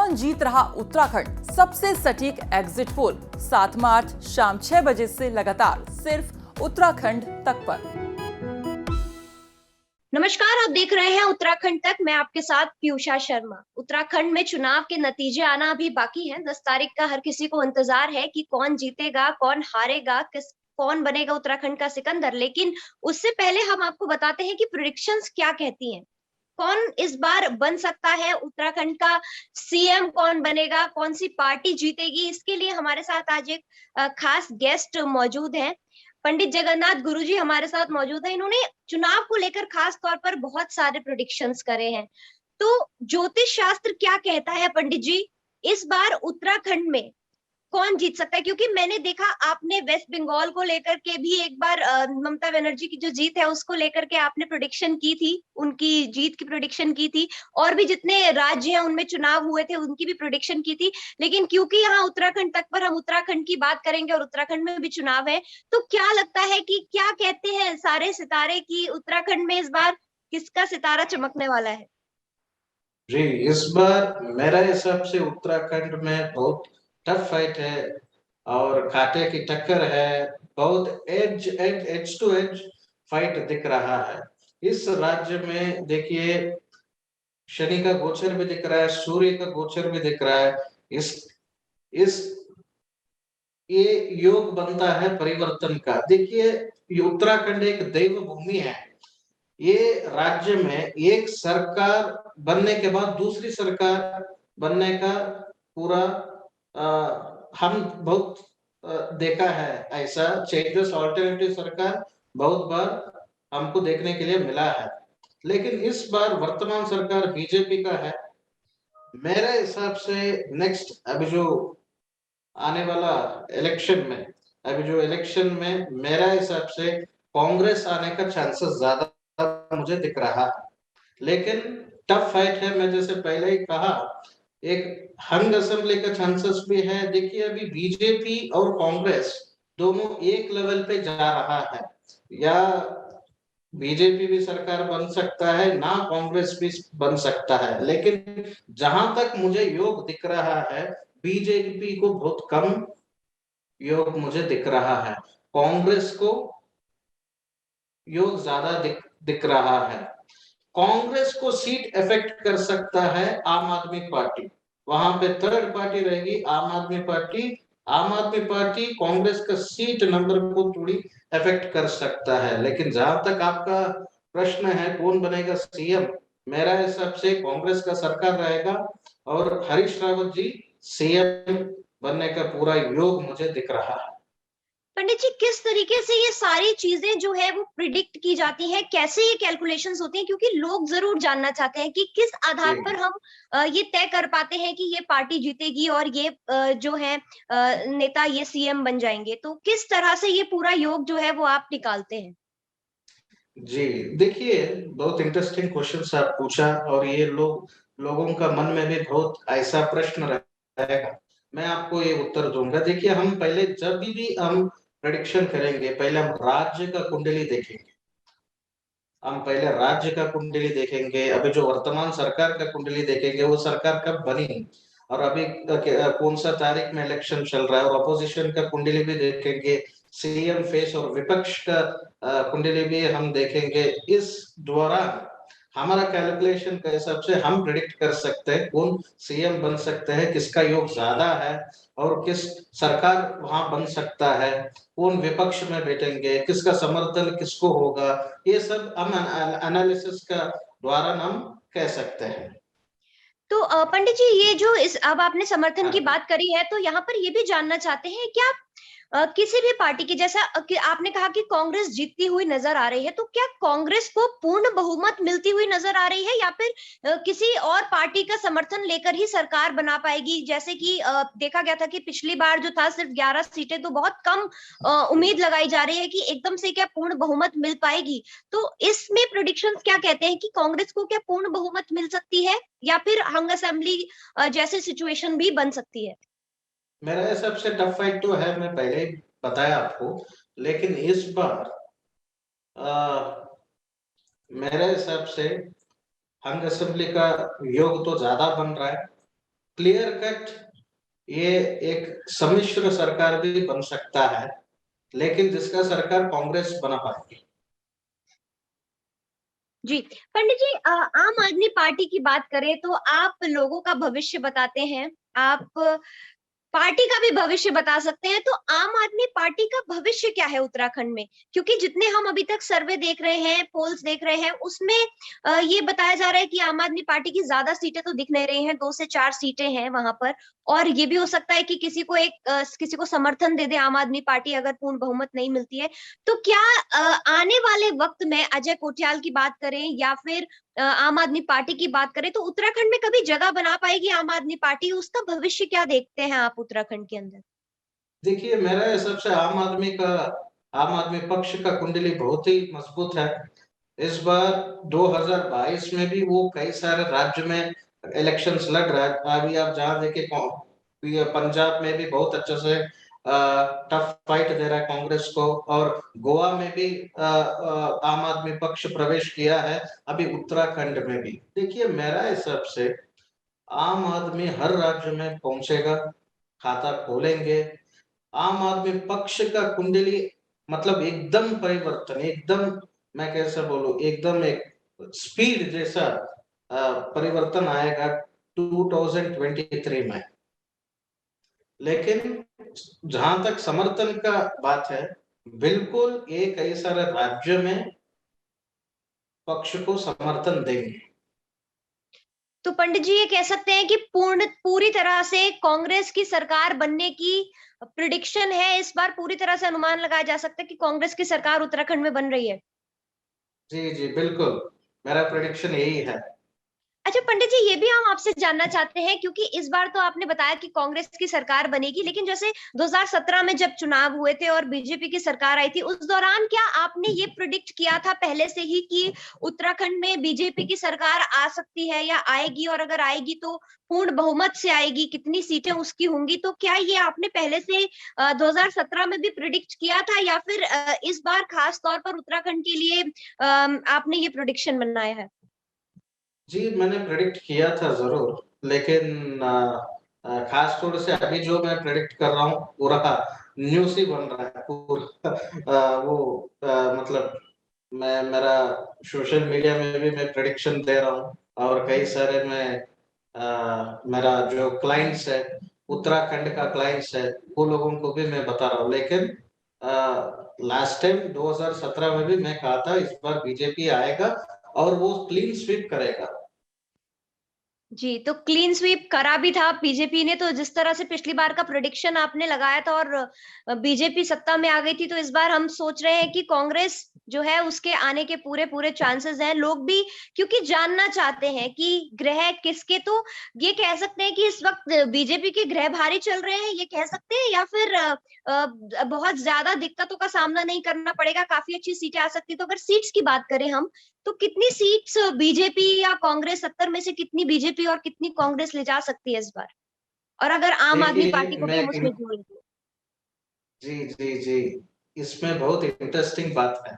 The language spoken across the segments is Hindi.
कौन जीत रहा उत्तराखंड, सबसे सटीक एग्जिट पोल 7 मार्च शाम 6 बजे से लगातार सिर्फ उत्तराखंड तक पर। नमस्कार, आप देख रहे हैं उत्तराखंड तक। मैं आपके साथ पीयूषा शर्मा। उत्तराखंड में चुनाव के नतीजे आना अभी बाकी हैं। 10 तारीख का हर किसी को इंतजार है कि कौन जीतेगा, कौन हारेगा, कौन बनेगा उत्तराखंड का सिकंदर। लेकिन उससे पहले हम आपको बताते हैं कि प्रेडिक्शंस क्या कहती हैं। कौन इस बार बन सकता है उत्तराखंड का सीएम, कौन बनेगा, कौन सी पार्टी जीतेगी, इसके लिए हमारे साथ आज एक खास गेस्ट मौजूद हैं। पंडित जगन्नाथ गुरुजी हमारे साथ मौजूद है। इन्होंने चुनाव को लेकर खास तौर पर बहुत सारे प्रेडिक्शंस करे हैं। तो ज्योतिष शास्त्र क्या कहता है पंडित जी, इस बार उत्तराखंड में कौन जीत सकता है? क्योंकि मैंने देखा आपने वेस्ट बंगाल को लेकर के भी एक बार ममता बनर्जी की जो जीत है उसको लेकर के आपने प्रेडिक्शन की थी, उनकी जीत की प्रेडिक्शन की थी। और भी जितने राज्य हैं उनमें चुनाव हुए थे उनकी भी प्रेडिक्शन की थी। लेकिन क्योंकि यहाँ उत्तराखंड तक पर हम उत्तराखंड की बात करेंगे और उत्तराखंड में भी चुनाव है, तो क्या लगता है कि क्या कहते हैं सारे सितारे की उत्तराखंड में इस बार किसका सितारा चमकने वाला है? जी, इस बार मेरा हिसाब से उत्तराखंड में बहुत टफ फाइट है और कांटे की टक्कर है। बहुत एज टू एज फाइट दिख रहा है। इस राज्य में देखिए, शनि का गोचर भी दिख रहा है, सूर्य का गोचर भी दिख रहा है। इस ये योग बनता है परिवर्तन का। देखिए, ये उत्तराखंड एक देव भूमि है। ये राज्य में एक सरकार बनने के बाद दूसरी सरकार बनने का पूरा हम बहुत देखा है। ऐसा चेंजेस, ऑल्टरनेटिव सरकार बहुत बार हमको देखने के लिए मिला है। लेकिन इस बार वर्तमान सरकार बीजेपी का है। मेरे हिसाब से नेक्स्ट अभी जो आने वाला इलेक्शन में मेरा हिसाब से कांग्रेस आने का चांसेस ज्यादा मुझे दिख रहा है। लेकिन टफ फाइट है। मैं जैसे पहले ही कहा, एक हंग असेंबली का चांसेस भी है। देखिए, अभी बीजेपी और कांग्रेस दोनों एक लेवल पे जा रहा है। या बीजेपी भी सरकार बन सकता है, ना कांग्रेस भी बन सकता है। लेकिन जहां तक मुझे योग दिख रहा है, बीजेपी को बहुत कम योग मुझे दिख रहा है। कांग्रेस को योग ज्यादा दिख रहा है। कांग्रेस को सीट इफेक्ट कर सकता है आम आदमी पार्टी। वहां पे थर्ड पार्टी रहेगी आम आदमी पार्टी। आम आदमी पार्टी कांग्रेस का सीट नंबर को थोड़ी इफेक्ट कर सकता है। लेकिन जहां तक आपका प्रश्न है कौन बनेगा सीएम, मेरा हिसाब से कांग्रेस का सरकार रहेगा और हरीश रावत जी सीएम बनने का पूरा योग मुझे दिख रहा है। पंडित जी, किस तरीके से ये सारी चीजें जो है वो प्रिडिक्ट की जाती हैं, कैसे ये कैलकुलेशंस होती हैं? क्योंकि लोग जरूर जानना चाहते हैं कि किस आधार पर हम ये तय कर पाते हैं कि ये पार्टी जीतेगी और ये जो है नेता ये सीएम बन जाएंगे। तो किस तरह से ये पूरा योग जो है वो आप निकालते हैं? जी, देखिए, बहुत इंटरेस्टिंग क्वेश्चन आप पूछा और ये लोगों का मन में भी बहुत ऐसा प्रश्न रहेगा। मैं आपको ये उत्तर दूंगा। देखिए, हम पहले जब भी हम प्रेडिक्शन करेंगे, पहले हम राज्य का कुंडली देखेंगे। हम पहले राज्य का कुंडली देखेंगे, अभी जो वर्तमान सरकार का कुंडली देखेंगे, वो सरकार कब बनी और अभी कौन सा तारीख में इलेक्शन चल रहा है, और अपोजिशन का कुंडली भी देखेंगे, सीएम फेस और विपक्ष का कुंडली भी हम देखेंगे। इस द्वारा हमारा कैलकुलेशन के हिसाब से हम प्रिडिक्ट कर सकते हैं कौन सीएम बन सकते हैं, किसका योग ज्यादा है और किस सरकार वहां बन सकता है, कौन विपक्ष में बैठेंगे, किसका समर्थन किसको होगा। ये सब हम एनालिसिस का द्वारा हम कह सकते हैं। तो पंडित जी, ये जो इस अब आपने समर्थन की हाँ। बात करी है, तो यहाँ पर ये भी जानना चाहते हैं क्या किसी भी पार्टी की, जैसा कि आपने कहा कि कांग्रेस जीतती हुई नजर आ रही है, तो क्या कांग्रेस को पूर्ण बहुमत मिलती हुई नजर आ रही है या फिर किसी और पार्टी का समर्थन लेकर ही सरकार बना पाएगी? जैसे कि देखा गया था कि पिछली बार जो था सिर्फ 11 सीटें, तो बहुत कम उम्मीद लगाई जा रही है कि एकदम से क्या पूर्ण बहुमत मिल पाएगी। तो इसमें प्रेडिक्शंस क्या कहते हैं कि कांग्रेस को क्या पूर्ण बहुमत मिल सकती है या फिर हंग असेंबली जैसी सिचुएशन भी बन सकती है? मेरा हिसाब से टफ फाइट तो है, मैं पहले ही बताया आपको। लेकिन इस बार मेरे हिसाब से हंग असेंबली का योग तो ज्यादा बन रहा है। क्लियर कट ये एक सम्मिश्र सरकार भी बन सकता है, लेकिन जिसका सरकार कांग्रेस बना पाएगी। जी पंडित जी, आम आदमी पार्टी की बात करें तो आप लोगों का भविष्य बताते हैं, आप पार्टी का भी भविष्य बता सकते हैं। तो आम आदमी पार्टी का भविष्य क्या है उत्तराखंड में? क्योंकि जितने हम अभी तक सर्वे देख रहे हैं, पोल्स देख रहे हैं, उसमें ये बताया जा रहा है कि आम आदमी पार्टी की ज्यादा सीटें तो दिख नहीं रही हैं, 2 से 4 सीटें हैं वहां पर। और ये भी हो सकता है कि किसी को समर्थन दे दे आम आदमी पार्टी, अगर पूर्ण बहुमत नहीं मिलती है। तो क्या आने वाले वक्त में अजय कोठियाल की बात करें या फिर आम आदमी पार्टी की बात करें, तो उत्तराखंड में कभी जगह बना पाएगी आम आदमी पार्टी? उसका भविष्य क्या देखते हैं आप उत्तराखंड के अंदर? देखिए, मेरा हिसाब से आम आदमी पक्ष का कुंडली बहुत ही मजबूत है। इस बार 2022 में भी वो कई सारे राज्य में इलेक्शंस लड़ रहा है। अभी आप जहाँ देखे ये पंजाब में भी बहुत अच्छे से टफ फाइट दे रहा है कांग्रेस को, और गोवा में भी आम आदमी पक्ष प्रवेश किया है, अभी उत्तराखंड में भी। देखिए, मेरा हिसाब से आम आदमी हर राज्य में पहुंचेगा, खाता खोलेंगे। आम आदमी पक्ष का कुंडली मतलब एकदम परिवर्तन, एकदम, मैं कैसे बोलूं, एकदम एक स्पीड जैसा परिवर्तन आएगा 2023 में। लेकिन जहां तक समर्थन का बात है, बिल्कुल एक कई सारे राज्य में पक्ष को समर्थन देंगे। तो पंडित जी ये कह सकते हैं कि पूरी तरह से कांग्रेस की सरकार बनने की प्रिडिक्शन है इस बार? पूरी तरह से अनुमान लगाया जा सकता है कि कांग्रेस की सरकार उत्तराखंड में बन रही है? जी जी बिल्कुल, मेरा प्रेडिक्शन यही है। अच्छा पंडित जी, ये भी हम आपसे जानना चाहते हैं, क्योंकि इस बार तो आपने बताया कि कांग्रेस की सरकार बनेगी, लेकिन जैसे 2017 में जब चुनाव हुए थे और बीजेपी की सरकार आई थी, उस दौरान क्या आपने ये प्रिडिक्ट किया था पहले से ही कि उत्तराखंड में बीजेपी की सरकार आ सकती है या आएगी, और अगर आएगी तो पूर्ण बहुमत से आएगी, कितनी सीटें उसकी होंगी? तो क्या ये आपने पहले से 2017 में भी प्रिडिक्ट किया था, या फिर इस बार खास तौर पर उत्तराखंड के लिए आपने ये प्रोडिक्शन बनाया है? जी, मैंने प्रेडिक्ट किया था ज़रूर, लेकिन खास तौर से अभी जो मैं प्रेडिक्ट कर रहा हूँ पूरा न्यूज़ ही बन रहा है पूरा। मतलब मेरा सोशल मीडिया में भी मैं प्रेडिक्शन दे रहा हूँ, और कई सारे मेरा जो क्लाइंट्स है, उत्तराखंड का क्लाइंट्स है, वो लोगों को भी मैं बता रहा हूँ। लेकिन लास्ट टाइम 2017 में भी मैं कहा था इस बार बीजेपी आएगा और वो क्लीन स्वीप करेगा। जी, तो क्लीन स्वीप करा भी था बीजेपी ने। तो जिस तरह से पिछली बार का प्रेडिक्शन आपने लगाया था और बीजेपी सत्ता में आ गई थी, तो इस बार हम सोच रहे हैं कि कांग्रेस जो है उसके आने के पूरे चांसेस हैं। लोग भी क्योंकि जानना चाहते हैं कि ग्रह किसके, तो ये कह सकते हैं कि इस वक्त बीजेपी के ग्रह भारी चल रहे हैं, ये कह सकते हैं, या फिर बहुत ज्यादा दिक्कतों का सामना नहीं करना पड़ेगा, काफी अच्छी सीटें आ सकती है? तो अगर सीट्स की बात करें हम, तो कितनी सीट्स बीजेपी या कांग्रेस, 70 में से कितनी बीजेपी और कितनी कांग्रेस ले जा सकती है इस बार? और अगर आम आदमी देखिए, पार्टी को भी हम उसमें जोड़ लें? जी जी जी, इसमें बहुत इंटरेस्टिंग बात है।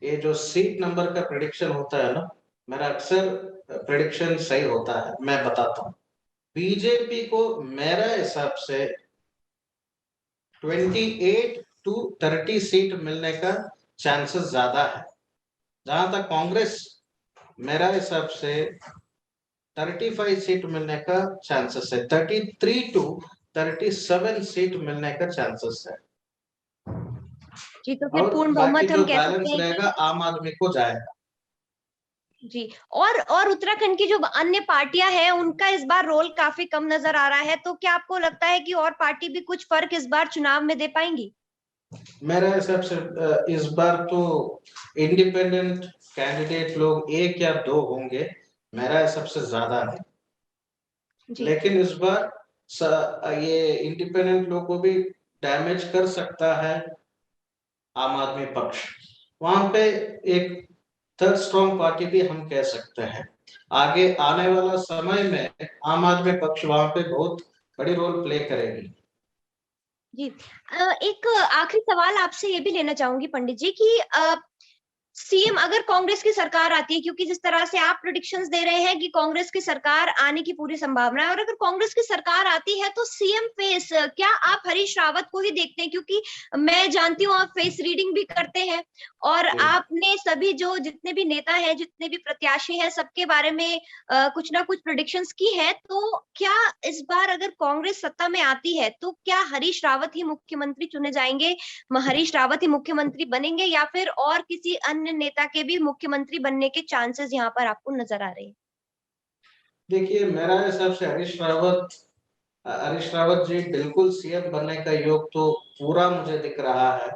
ये जो सीट नंबर का प्रेडिक्शन होता है ना, मेरा अक्सर प्रेडिक्शन सही होता है। मैं बताता हूँ, बीजेपी को मेरा हिसाब से 28 टू 30 सीट मिलने का चांसेस ज्यादा है। जहां तक कांग्रेस, मेरा हिसाब से 35 सीट मिलने का चांसेस है, 33 टू 37 सीट मिलने का चांसेस है। जी, तो फिर और पूर्ण बाकी बहुमत हम जो कह सकते बैलेंस हैं कि रहेगा आम आदमी को जाएगा। जी। और उत्तराखंड की जो अन्य पार्टियां हैं उनका इस बार रोल काफी कम नजर आ रहा है, तो क्या आपको लगता है कि और पार्टी भी कुछ फर्क इस बार चुनाव में दे पाएंगी? मेरा हिसाब से इस बार तो इंडिपेंडेंट कैंडिडेट लोग एक या दो होंगे, मेरा हिसाब से ज्यादा है। जी लेकिन इस बार ये इंडिपेंडेंट लोग को भी डैमेज कर सकता है आम आदमी पक्ष। वहां पे एक थर्ड स्ट्रॉन्ग पार्टी भी हम कह सकते हैं। आगे आने वाला समय में आम आदमी पक्ष वहां पे बहुत बड़ी रोल प्ले करेगी। जी। एक आखिरी सवाल आपसे ये भी लेना चाहूंगी पंडित जी कि सीएम अगर कांग्रेस की सरकार आती है, क्योंकि जिस तरह से आप प्रेडिक्शंस दे रहे हैं कि कांग्रेस की सरकार आने की पूरी संभावना है, और अगर कांग्रेस की सरकार आती है तो सीएम फेस क्या आप हरीश रावत को ही देखते हैं? क्योंकि मैं जानती हूँ आप फेस रीडिंग भी करते हैं, और जी। आपने सभी जो जितने भी नेता हैं, जितने भी प्रत्याशी हैं, सबके बारे में कुछ ना कुछ प्रेडिक्शंस की है। तो क्या इस बार अगर कांग्रेस सत्ता में आती है तो क्या हरीश रावत ही मुख्यमंत्री चुने जाएंगे, हरीश रावत ही मुख्यमंत्री बनेंगे, या फिर और किसी अन्य नेता के भी मुख्यमंत्री बनने के चांसेस यहाँ पर आपको नजर आ रहे हैं? देखिए, मेरा हिसाब से हरीश रावत जी बिल्कुल सीएम बनने का योग तो पूरा मुझे दिख रहा है।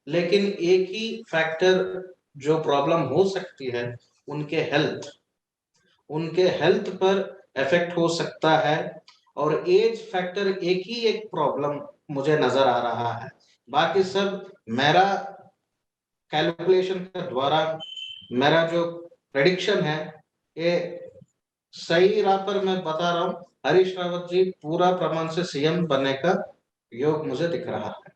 लेकिन एक ही फैक्टर जो प्रॉब्लम हो सकती है, उनके हेल्थ पर इफेक्ट हो सकता है, और एज फैक्टर एक प्रॉब्लम मुझे नजर आ रहा है। बाकी सब मेरा कैलकुलेशन के द्वारा, मेरा जो प्रेडिक्शन है, ये सही राह पर मैं बता रहा हूँ। हरीश रावत जी पूरा प्रमाण से सीएम बनने का योग मुझे दिख रहा है।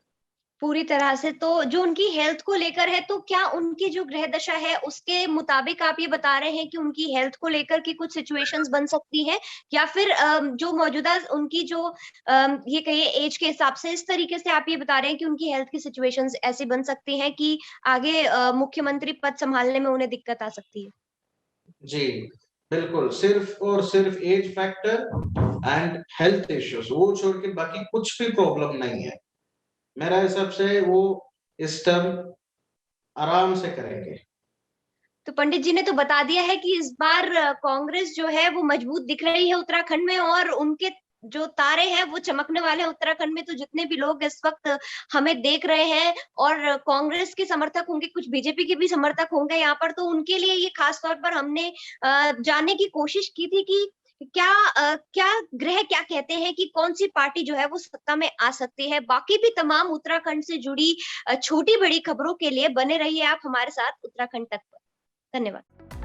पूरी तरह से। तो जो उनकी हेल्थ को लेकर है, तो क्या उनकी जो ग्रह दशा है उसके मुताबिक आप ये बता रहे हैं कि उनकी हेल्थ को लेकर की कुछ सिचुएशंस बन सकती है, या फिर जो मौजूदा उनकी जो ये कहिए एज के हिसाब से इस तरीके से आप ये बता रहे हैं कि उनकी हेल्थ की सिचुएशंस ऐसी बन सकती हैं कि आगे मुख्यमंत्री पद संभालने में उन्हें दिक्कत आ सकती है? जी, बिल्कुल। सिर्फ और सिर्फ age factor and health issues, वो छोड़ के बाकी कुछ भी प्रॉब्लम नहीं है। मेरा हिसाब से वो इस टर्म आराम से करेंगे। तो पंडित जी ने तो बता दिया है कि इस बार कांग्रेस जो है वो मजबूत दिख रही है उत्तराखंड में, और उनके जो तारे हैं वो चमकने वाले हैं उत्तराखंड में। तो जितने भी लोग इस वक्त हमें देख रहे हैं और कांग्रेस के समर्थक होंगे, कुछ बीजेपी के भी समर्थक होंगे यहाँ पर, तो उनके लिए ये खास तौर पर हमने जानने की कोशिश की थी कि क्या ग्रह क्या कहते हैं कि कौन सी पार्टी जो है वो सत्ता में आ सकती है। बाकी भी तमाम उत्तराखंड से जुड़ी छोटी बड़ी खबरों के लिए बने रहिए आप हमारे साथ उत्तराखंड तक पर। धन्यवाद।